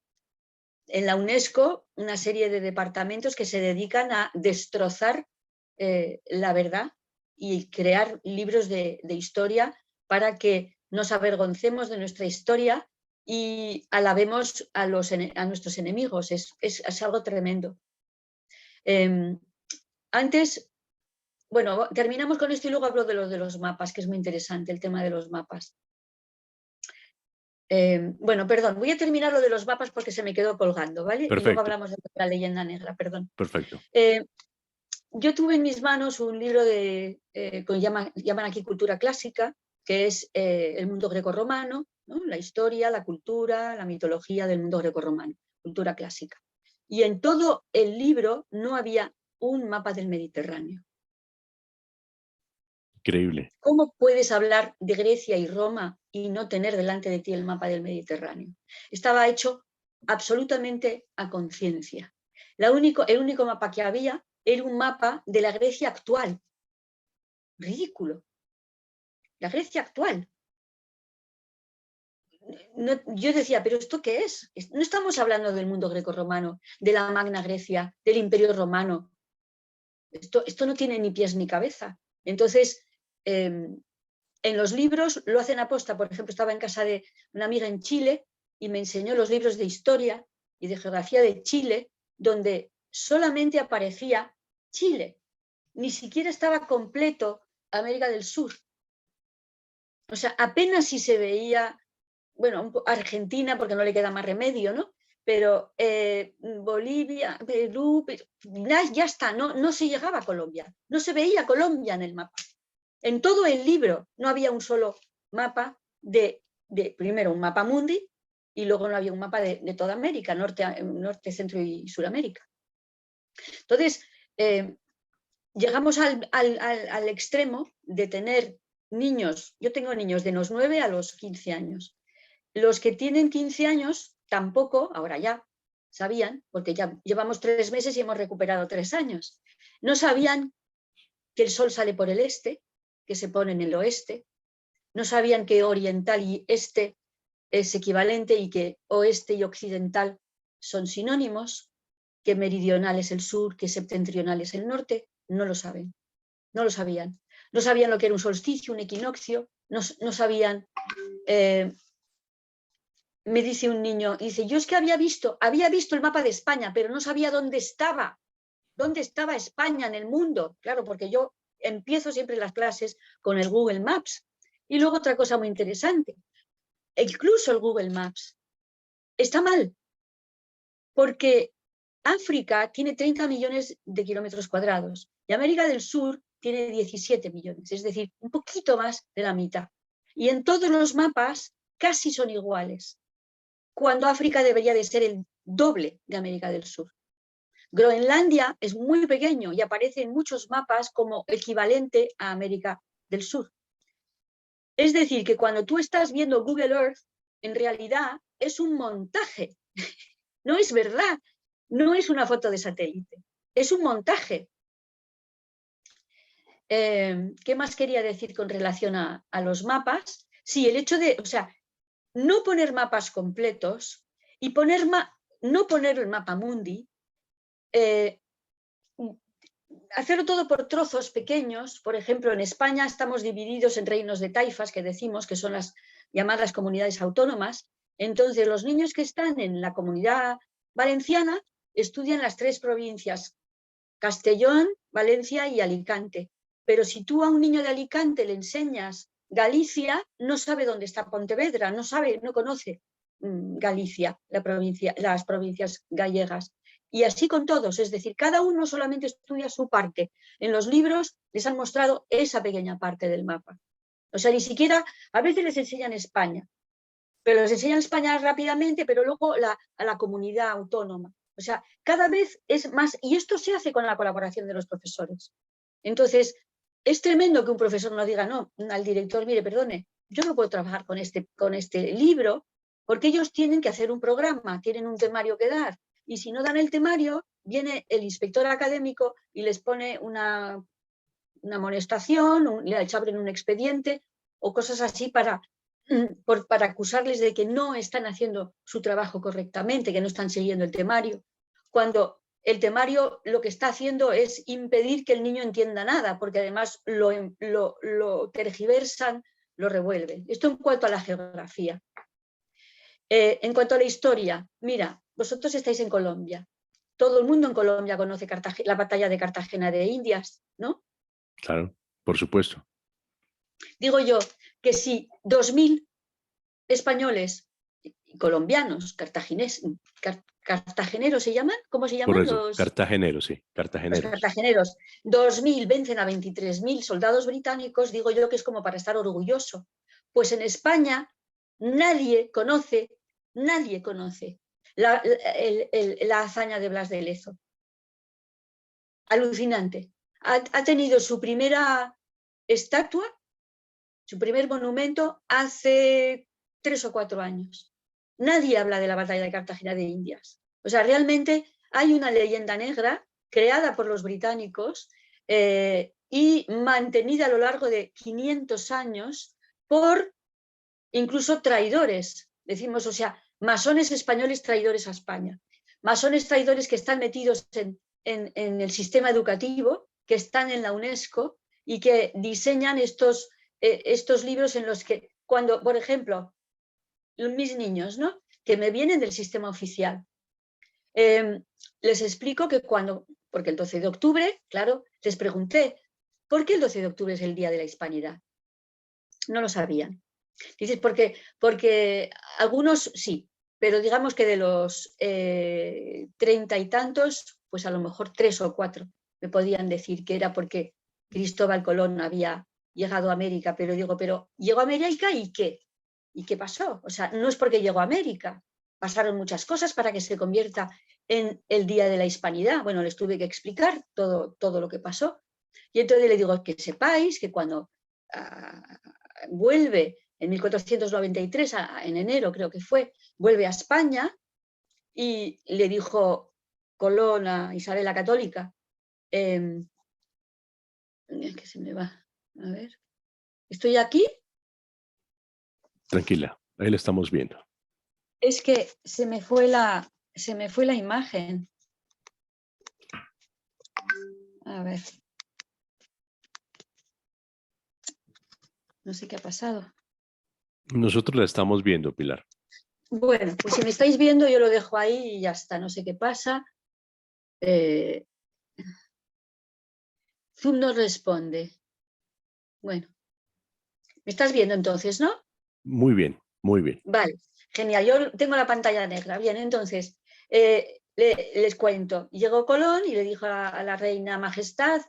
en la UNESCO una serie de departamentos que se dedican a destrozar la verdad y crear libros de historia para que nos avergoncemos de nuestra historia y alabemos a nuestros enemigos. Es algo tremendo. Antes, bueno, terminamos con esto y luego hablo de los mapas, que es muy interesante el tema de los mapas. Bueno, perdón, voy a terminar lo de los mapas porque se me quedó colgando, ¿vale? Y luego Perfecto, hablamos de la leyenda negra, perdón. perfecto. Yo tuve en mis manos un libro que llaman aquí cultura clásica, que es el mundo grecorromano, ¿no? La historia, la cultura, la mitología del mundo grecorromano, cultura clásica. Y en todo el libro no había un mapa del Mediterráneo. Increíble. ¿Cómo puedes hablar de Grecia y Roma y no tener delante de ti el mapa del Mediterráneo? Estaba hecho absolutamente a conciencia. El único mapa que había era un mapa de la Grecia actual. Ridículo. La Grecia actual. No, yo decía, ¿pero esto qué es? No estamos hablando del mundo grecorromano, de la Magna Grecia, del Imperio Romano. Esto no tiene ni pies ni cabeza. Entonces, en los libros lo hacen aposta. Por ejemplo, estaba en casa de una amiga en Chile y me enseñó los libros de historia y de geografía de Chile, donde solamente aparecía Chile. Ni siquiera estaba completo América del Sur. O sea, apenas si se veía, bueno, Argentina, porque no le queda más remedio, ¿no? Pero Bolivia, Perú, ya está, no se llegaba a Colombia, no se veía Colombia en el mapa. En todo el libro no había un solo mapa primero un mapa mundi, y luego no había un mapa de toda América, norte, centro y Suramérica. Entonces, llegamos al extremo de tener niños. Yo tengo niños de los 9 a los 15 años. Los que tienen 15 años tampoco, ahora ya sabían, porque ya llevamos 3 meses y hemos recuperado 3 años, no sabían que el sol sale por el este, que se pone en el oeste, no sabían que oriental y este es equivalente y que oeste y occidental son sinónimos, que meridional es el sur, que septentrional es el norte. No lo saben, no lo sabían. No sabían lo que era un solsticio, un equinoccio, no sabían. Me dice un niño, dice, yo es que había visto el mapa de España, pero no sabía dónde estaba España en el mundo. Claro, porque yo empiezo siempre las clases con el Google Maps. Y luego otra cosa muy interesante, incluso el Google Maps está mal, porque África tiene 30 millones de kilómetros cuadrados y América del Sur tiene 17 millones, es decir, un poquito más de la mitad. Y en todos los mapas casi son iguales, cuando África debería de ser el doble de América del Sur. Groenlandia es muy pequeño y aparece en muchos mapas como equivalente a América del Sur. Es decir, que cuando tú estás viendo Google Earth, en realidad es un montaje. No es verdad, no es una foto de satélite, es un montaje. ¿Qué más quería decir con relación a los mapas? Sí, el hecho de, o sea, no poner mapas completos y no poner el mapa mundi hacerlo todo por trozos pequeños. Por ejemplo, en España estamos divididos en reinos de taifas, que decimos que son las llamadas comunidades autónomas. Entonces, los niños que están en la comunidad valenciana estudian las 3 provincias, Castellón, Valencia y Alicante. Pero si tú a un niño de Alicante le enseñas Galicia, no sabe dónde está Pontevedra, no conoce Galicia, las provincias gallegas. Y así con todos, es decir, cada uno solamente estudia su parte. En los libros les han mostrado esa pequeña parte del mapa. O sea, ni siquiera, a veces les enseñan España, pero les enseñan España rápidamente, pero luego a la comunidad autónoma. O sea, cada vez es más, y esto se hace con la colaboración de los profesores. Entonces, es tremendo que un profesor no diga no al director, mire, perdone, yo no puedo trabajar con este libro, porque ellos tienen que hacer un programa, tienen un temario que dar, y si no dan el temario, viene el inspector académico y les pone una amonestación, les abren un expediente o cosas así para acusarles de que no están haciendo su trabajo correctamente, que no están siguiendo el temario, cuando el temario lo que está haciendo es impedir que el niño entienda nada, porque además lo tergiversan, lo revuelven. Esto en cuanto a la geografía. En cuanto a la historia, mira, vosotros estáis en Colombia. Todo el mundo en Colombia conoce la batalla de Cartagena de Indias, ¿no? Claro, por supuesto. Digo yo que si 2000 españoles colombianos, cartageneros se llaman, ¿cómo se llaman? Correcto. Cartageneros, sí, Los cartageneros. cartageneros, 2000 vencen a 23.000 soldados británicos, digo yo que es como para estar orgulloso. Pues en España nadie conoce la hazaña de Blas de Lezo. Alucinante. Ha tenido su primera estatua, su primer monumento hace 3 o 4 años. Nadie habla de la batalla de Cartagena de Indias. O sea, realmente hay una leyenda negra creada por los británicos y mantenida a lo largo de 500 años por incluso traidores. Decimos, o sea, masones españoles traidores a España. Masones traidores que están metidos en el sistema educativo, que están en la UNESCO y que diseñan estos libros en los que, cuando, por ejemplo, mis niños, ¿no?, que me vienen del sistema oficial, les explico que porque el 12 de octubre, claro, les pregunté, ¿por qué el 12 de octubre es el Día de la Hispanidad? No lo sabían. Dices, porque algunos sí, pero digamos que de los 30 y tantos, pues a lo mejor 3 o 4 me podían decir que era porque Cristóbal Colón había llegado a América, pero digo, pero ¿llegó a América y qué? ¿Y qué pasó? O sea, no es porque llegó a América, pasaron muchas cosas para que se convierta en el Día de la Hispanidad. Bueno, les tuve que explicar todo lo que pasó. Y entonces le digo que sepáis que cuando vuelve en 1493, en enero creo que fue, vuelve a España y le dijo Colón a Isabel la Católica, que se me va, a ver, ¿estoy aquí? Tranquila, ahí lo estamos viendo. Es que se me fue la imagen. A ver. No sé qué ha pasado. Nosotros la estamos viendo, Pilar. Bueno, pues si me estáis viendo, yo lo dejo ahí y ya está, no sé qué pasa. Zoom no responde. Bueno, ¿me estás viendo entonces, no? Muy bien, muy bien. Vale, genial. Yo tengo la pantalla negra. Bien, entonces, les cuento. Llegó Colón y le dijo a la reina majestad,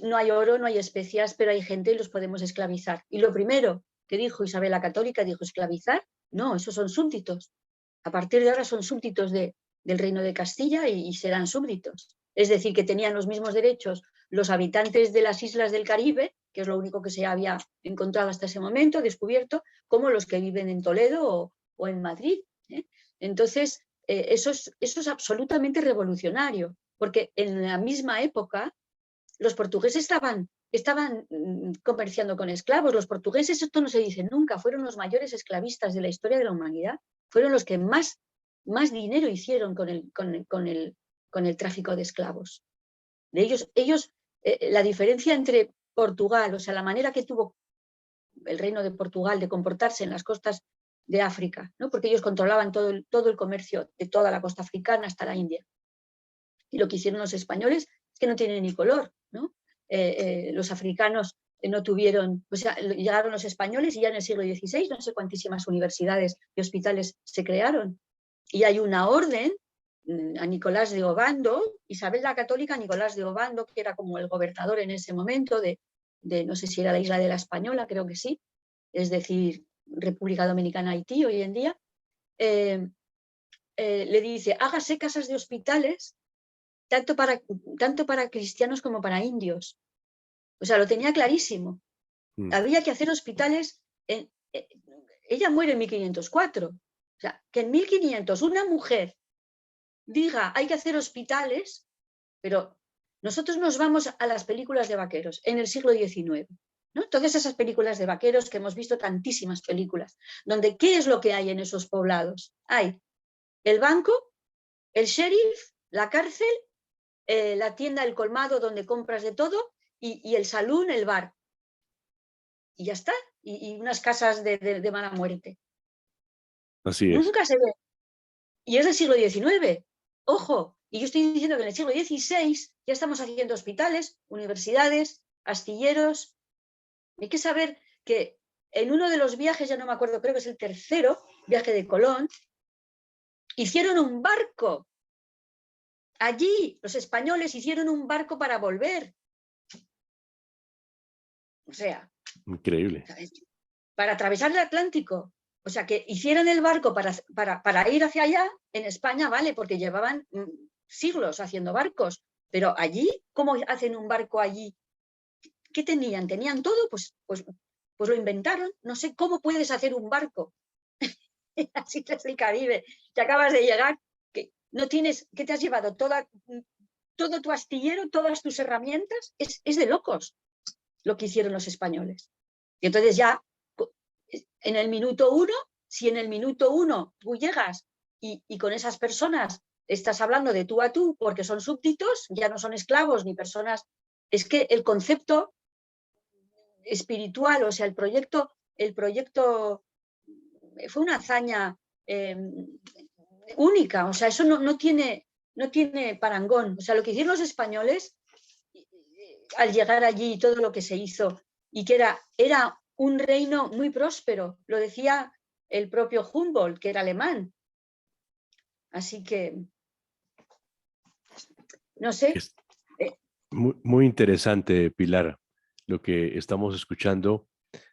no hay oro, no hay especias, pero hay gente y los podemos esclavizar. Y lo primero que dijo Isabel la Católica, dijo, ¿esclavizar? No, esos son súbditos. A partir de ahora son súbditos del reino de Castilla y serán súbditos. Es decir, que tenían los mismos derechos los habitantes de las islas del Caribe, que es lo único que se había encontrado hasta ese momento, descubierto, como los que viven en Toledo o en Madrid. Entonces, eso es absolutamente revolucionario, porque en la misma época los portugueses estaban comerciando con esclavos. Los portugueses, esto no se dice nunca, fueron los mayores esclavistas de la historia de la humanidad, fueron los que más dinero hicieron con el tráfico de esclavos. De ellos la diferencia entre Portugal, o sea, la manera que tuvo el reino de Portugal de comportarse en las costas de África, ¿no? Porque ellos controlaban todo el comercio de toda la costa africana hasta la India. Y lo que hicieron los españoles es que no tienen ni color, ¿no? Los africanos no tuvieron, o sea, llegaron los españoles y ya en el siglo XVI no sé cuantísimas universidades y hospitales se crearon. Y hay una orden a Nicolás de Obando, Isabel la Católica, Nicolás de Obando, que era como el gobernador en ese momento de no sé si era la isla de la Española, creo que sí, es decir, República Dominicana, Haití hoy en día, le dice, hágase casas de hospitales tanto para cristianos como para indios. O sea, lo tenía clarísimo. Había que hacer hospitales. Ella muere en 1504. O sea, que en 1500 una mujer diga hay que hacer hospitales, pero nosotros nos vamos a las películas de vaqueros en el siglo XIX, ¿no? Todas esas películas de vaqueros que hemos visto, tantísimas películas, donde ¿qué es lo que hay en esos poblados? Hay el banco, el sheriff, la cárcel, la tienda, el colmado donde compras de todo y el salón, el bar. Y ya está. Y unas casas de mala muerte. Así es. Nunca se ve. Y es del siglo XIX. Ojo, y yo estoy diciendo que en el siglo XVI ya estamos haciendo hospitales, universidades, astilleros. Hay que saber que en uno de los viajes, ya no me acuerdo, creo que es el tercero viaje de Colón, hicieron un barco. Allí los españoles hicieron un barco para volver. O sea, increíble. Para atravesar el Atlántico. O sea, que hicieran el barco para ir hacia allá, en España, vale, porque llevaban siglos haciendo barcos. Pero allí, ¿cómo hacen un barco allí? ¿Qué tenían? ¿Tenían todo? Pues lo inventaron. No sé cómo puedes hacer un barco en las islas del Caribe, que acabas de llegar, que no tienes, que te has llevado todo tu astillero, todas tus herramientas. Es de locos lo que hicieron los españoles. Y entonces ya, en el minuto uno, si en el minuto uno tú llegas y con esas personas estás hablando de tú a tú porque son súbditos, ya no son esclavos ni personas, es que el concepto espiritual, o sea, el proyecto fue una hazaña única, o sea, eso no tiene parangón. O sea, lo que hicieron los españoles al llegar allí, todo lo que se hizo, y que era un reino muy próspero, lo decía el propio Humboldt, que era alemán. Así que, no sé. Es muy, muy interesante, Pilar, lo que estamos escuchando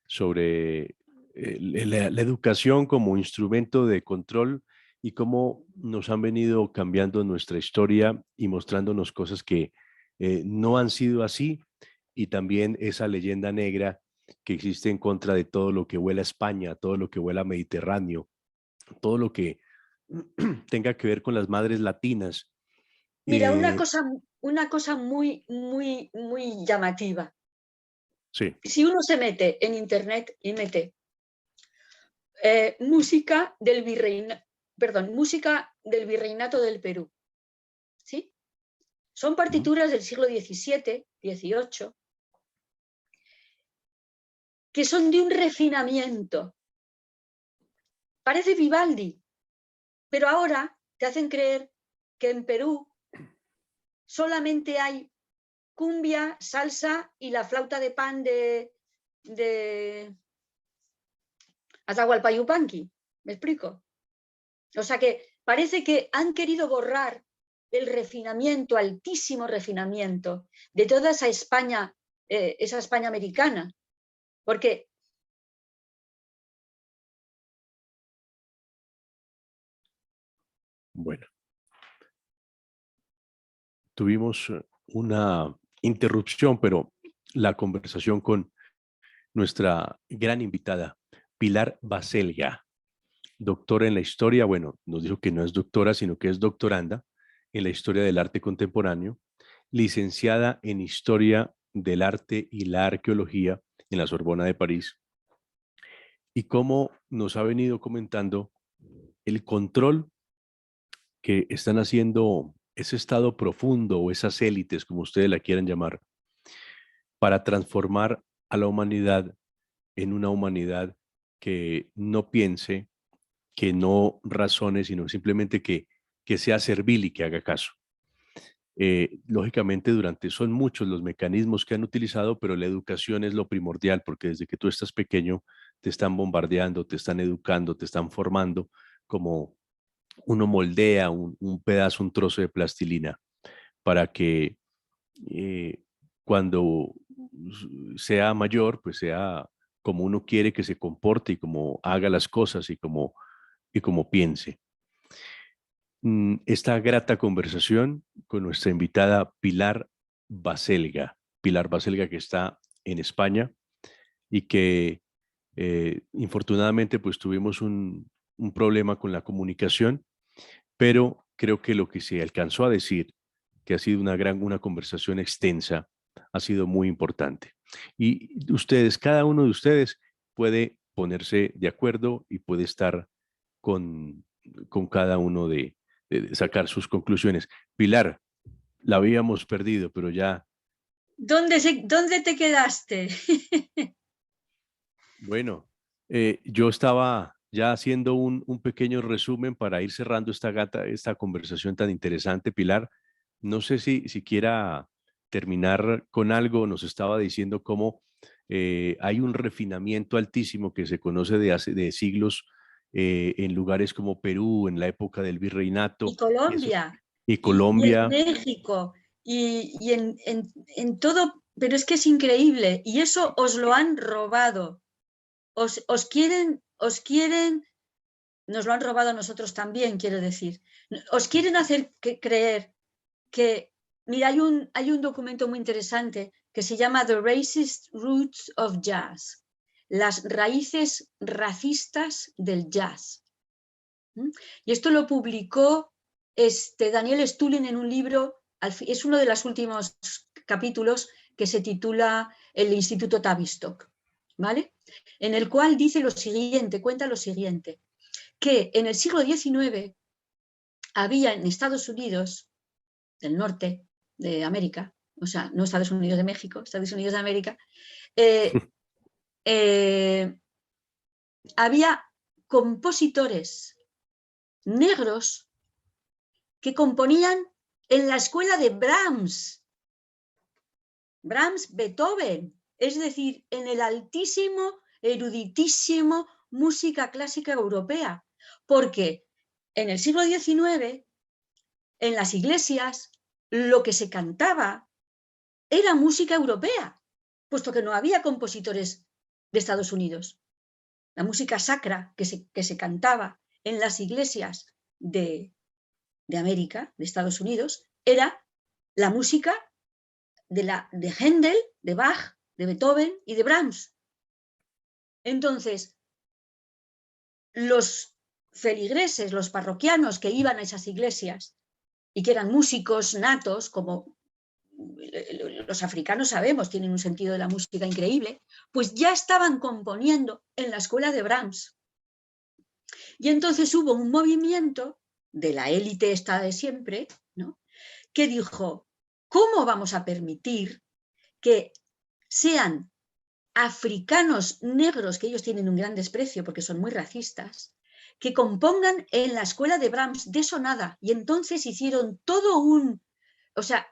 sobre la educación como instrumento de control y cómo nos han venido cambiando nuestra historia y mostrándonos cosas que no han sido así, y también esa leyenda negra que existe en contra de todo lo que huela a España, todo lo que huela a Mediterráneo, todo lo que tenga que ver con las madres latinas. Mira, una cosa muy, muy, muy llamativa. Sí. Si uno se mete en internet y mete música del virreinato del Perú, ¿sí? Son partituras del siglo XVII, XVIII, que son de un refinamiento. Parece Vivaldi, pero ahora te hacen creer que en Perú solamente hay cumbia, salsa y la flauta de pan de Atahualpa Yupanqui. ¿Me explico? O sea que parece que han querido borrar el refinamiento, altísimo refinamiento, de toda esa España americana. Porque Bueno, tuvimos una interrupción, pero la conversación con nuestra gran invitada, Pilar Baselga, doctora en la historia. Bueno, nos dijo que no es doctora, sino que es doctoranda en la historia del arte contemporáneo, licenciada en historia del arte y la arqueología en la Sorbona de París, y cómo nos ha venido comentando el control que están haciendo ese estado profundo o esas élites, como ustedes la quieran llamar, para transformar a la humanidad en una humanidad que no piense, que no razone, sino simplemente que sea servil y que haga caso. Lógicamente, son muchos los mecanismos que han utilizado, pero la educación es lo primordial, porque desde que tú estás pequeño te están bombardeando, te están educando, te están formando, como uno moldea un pedazo, un trozo de plastilina, para que cuando sea mayor, pues sea como uno quiere que se comporte y como haga las cosas y como piense. Esta grata conversación con nuestra invitada Pilar Baselga. Pilar Baselga, que está en España y que infortunadamente pues tuvimos un problema con la comunicación, pero creo que lo que se alcanzó a decir, que ha sido una conversación extensa, ha sido muy importante. Y ustedes, cada uno de ustedes puede ponerse de acuerdo y puede estar con, con cada uno de sacar sus conclusiones. Pilar, la habíamos perdido, pero ya, ¿Dónde te quedaste? bueno, yo estaba ya haciendo un pequeño resumen para ir cerrando esta conversación tan interesante. Pilar, no sé si quiera terminar con algo. Nos estaba diciendo cómo hay un refinamiento altísimo que se conoce de siglos en lugares como Perú, en la época del Y virreinato, y, eso, Colombia, y y en Colombia. México, y en todo, pero es que es increíble, y eso os lo han robado. Os quieren, nos lo han robado a nosotros también, quiero decir. Os quieren hacer creer que, mira, hay un documento muy interesante que se llama The Racist Roots of Jazz, las raíces racistas del jazz. Y esto lo publicó Daniel Stulin en un libro, es uno de los últimos capítulos que se titula El Instituto Tavistock, ¿vale? En el cual dice lo siguiente, cuenta lo siguiente, que en el siglo XIX había en Estados Unidos del norte de América, o sea, no Estados Unidos de México, Estados Unidos de América, eh, eh, había compositores negros que componían en la escuela de Brahms, Beethoven, es decir, en el altísimo, eruditísimo música clásica europea, porque en el siglo XIX, en las iglesias, lo que se cantaba era música europea, puesto que no había compositores de Estados Unidos. La música sacra que se cantaba en las iglesias de América, de Estados Unidos, era la música de Händel, de Bach, de Beethoven y de Brahms. Entonces, los feligreses, los parroquianos que iban a esas iglesias y que eran músicos natos, como los africanos sabemos, tienen un sentido de la música increíble, pues ya estaban componiendo en la escuela de Brahms. Y entonces hubo un movimiento de la élite esta de siempre, ¿no?, que dijo, ¿cómo vamos a permitir que sean africanos negros, que ellos tienen un gran desprecio porque son muy racistas, que compongan en la escuela de Brahms? De eso nada. Y entonces hicieron o sea,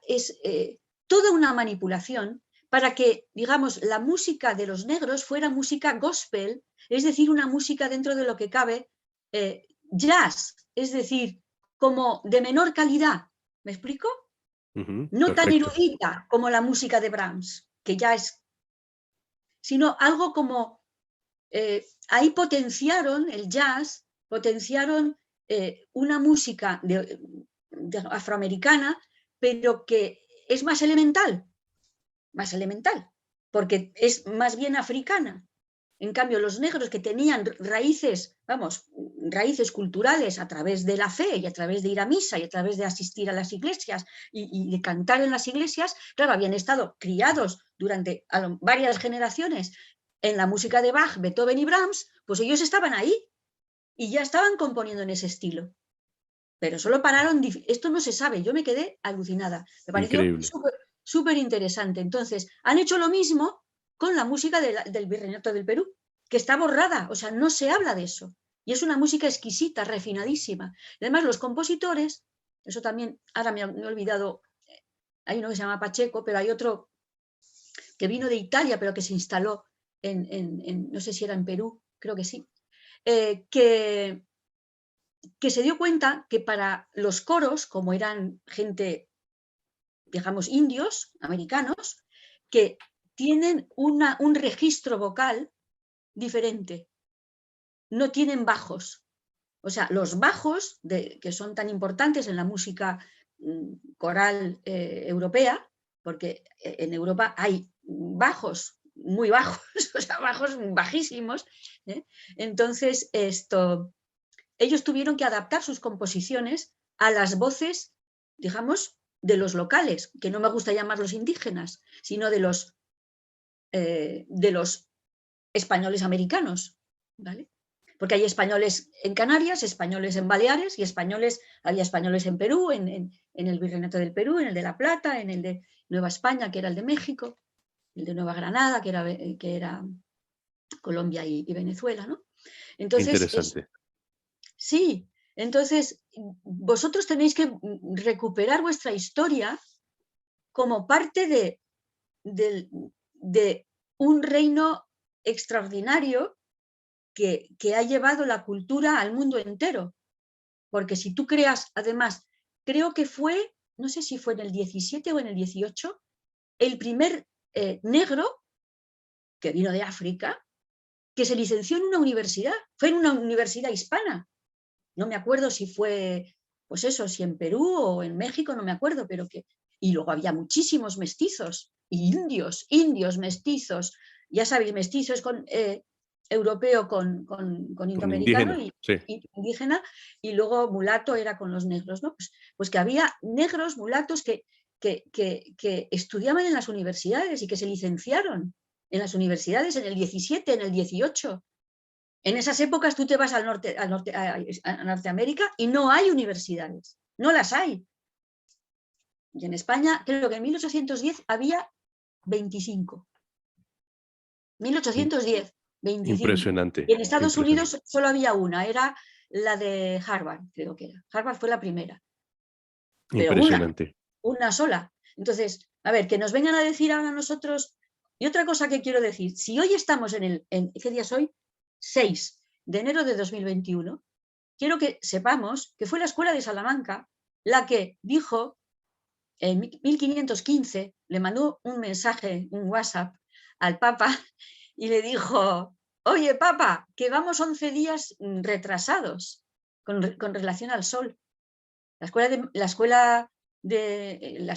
toda una manipulación para que, digamos, la música de los negros fuera música gospel, es decir, una música dentro de lo que cabe jazz, es decir, como de menor calidad. ¿Me explico? No tan Perfecto. erudita como la música de Brahms, que ya es, sino algo como, ahí potenciaron el jazz, potenciaron una música afroamericana, pero que es más elemental, porque es más bien africana. En cambio, los negros que tenían raíces, vamos, raíces culturales a través de la fe y a través de ir a misa y a través de asistir a las iglesias y de cantar en las iglesias, claro, habían estado criados durante varias generaciones en la música de Bach, Beethoven y Brahms, pues ellos estaban ahí y ya estaban componiendo en ese estilo. Pero solo pararon, esto no se sabe, yo me quedé alucinada. Me pareció Increíble. súper súper interesante. Entonces, han hecho lo mismo con la música del Virreinato del Perú, que está borrada, o sea, no se habla de eso. Y es una música exquisita, refinadísima. Además, los compositores, eso también, ahora me he olvidado, hay uno que se llama Pacheco, pero hay otro que vino de Italia, pero que se instaló no sé si era en Perú, creo que sí, que se dio cuenta que para los coros, como eran gente, digamos, indios, americanos, que tienen un registro vocal diferente, no tienen bajos. O sea, los bajos, que son tan importantes en la música coral europea, porque en Europa hay bajos muy bajos, o sea, bajos bajísimos. Entonces, ellos tuvieron que adaptar sus composiciones a las voces, digamos, de los locales, que no me gusta llamarlos indígenas, sino de los españoles americanos, ¿vale? Porque hay españoles en Canarias, españoles en Baleares y había españoles en Perú, en el Virreinato del Perú, en el de La Plata, en el de Nueva España, que era el de México, el de Nueva Granada, que era Colombia y Venezuela, ¿no? Entonces, Interesante. sí, entonces vosotros tenéis que recuperar vuestra historia como parte de un reino extraordinario que ha llevado la cultura al mundo entero. Porque si tú creas, además, creo que fue, no sé si fue en el 17 o en el 18, el primer negro que vino de África, que se licenció en una universidad, fue en una universidad hispana. No me acuerdo si fue, pues eso, si en Perú o en México, no me acuerdo, pero que... Y luego había muchísimos mestizos, indios mestizos, ya sabéis, mestizos con... europeo con Con indoamericano indígena, sí. y indígena, y luego mulato era con los negros, ¿no? Pues que había negros, mulatos que estudiaban en las universidades y que se licenciaron en las universidades en el 17, en el 18. En esas épocas tú te vas a Norteamérica y no hay universidades, no las hay. Y en España, creo que en 1810 había 25. 1810, 25. Impresionante, Y en Estados impresionante. Unidos solo había una, era la de Harvard, creo que era. Harvard fue la primera, pero Impresionante. una sola. Entonces, a ver, que nos vengan a decir ahora nosotros. Y otra cosa que quiero decir, si hoy estamos ¿qué día es hoy? 6 de enero de 2021, quiero que sepamos que fue la Escuela de Salamanca la que dijo en 1515, le mandó un mensaje, un WhatsApp al Papa y le dijo, oye Papa, que vamos 11 días retrasados con relación al Sol. La escuela de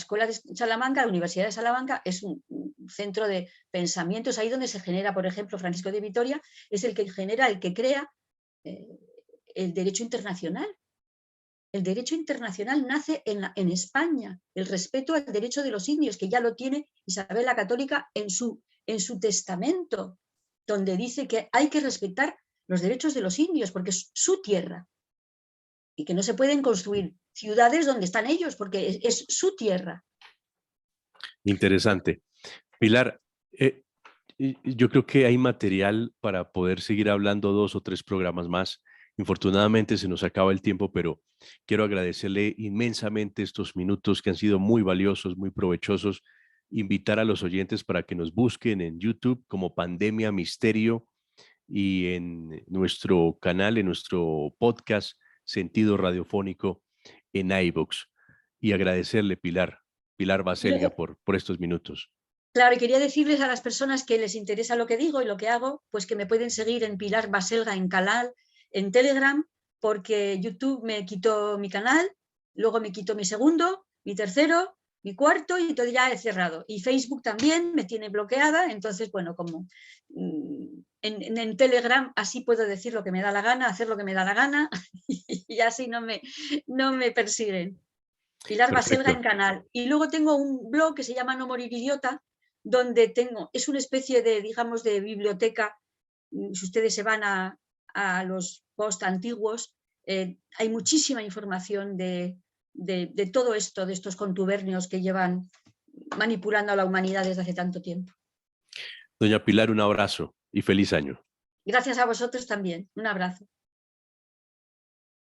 Salamanca, la Universidad de Salamanca, es un centro de pensamiento, es ahí donde se genera, por ejemplo, Francisco de Vitoria, es el que genera, el que crea el derecho internacional. El derecho internacional nace en España, el respeto al derecho de los indios, que ya lo tiene Isabel la Católica en su testamento, donde dice que hay que respetar los derechos de los indios, porque es su tierra, y que no se pueden construir ciudades donde están ellos, porque es su tierra. Interesante. Pilar, yo creo que hay material para poder seguir hablando 2 o 3 programas más. Infortunadamente se nos acaba el tiempo, pero quiero agradecerle inmensamente estos minutos que han sido muy valiosos, muy provechosos. Invitar a los oyentes para que nos busquen en YouTube como Pandemia Misterio y en nuestro canal, en nuestro podcast Sentido Radiofónico en iVoox. Y agradecerle, Pilar Baselga, por estos minutos. Claro, y quería decirles a las personas que les interesa lo que digo y lo que hago, pues que me pueden seguir en Pilar Baselga en canal, en Telegram, porque YouTube me quitó mi canal, luego me quitó mi segundo, mi tercero, mi cuarto y todo ya he cerrado. Y Facebook también me tiene bloqueada, entonces, bueno, como en Telegram así puedo decir lo que me da la gana, hacer lo que me da la gana y así no me persiguen. Pilar Baselga en Perfecto. canal. Y luego tengo un blog que se llama No Morir Idiota, donde es una especie de, digamos, de biblioteca. Si ustedes se van a los posts antiguos, hay muchísima información de todo esto, de estos contubernios que llevan manipulando a la humanidad desde hace tanto tiempo. Doña Pilar, un abrazo y feliz año. Gracias a vosotros también. Un abrazo.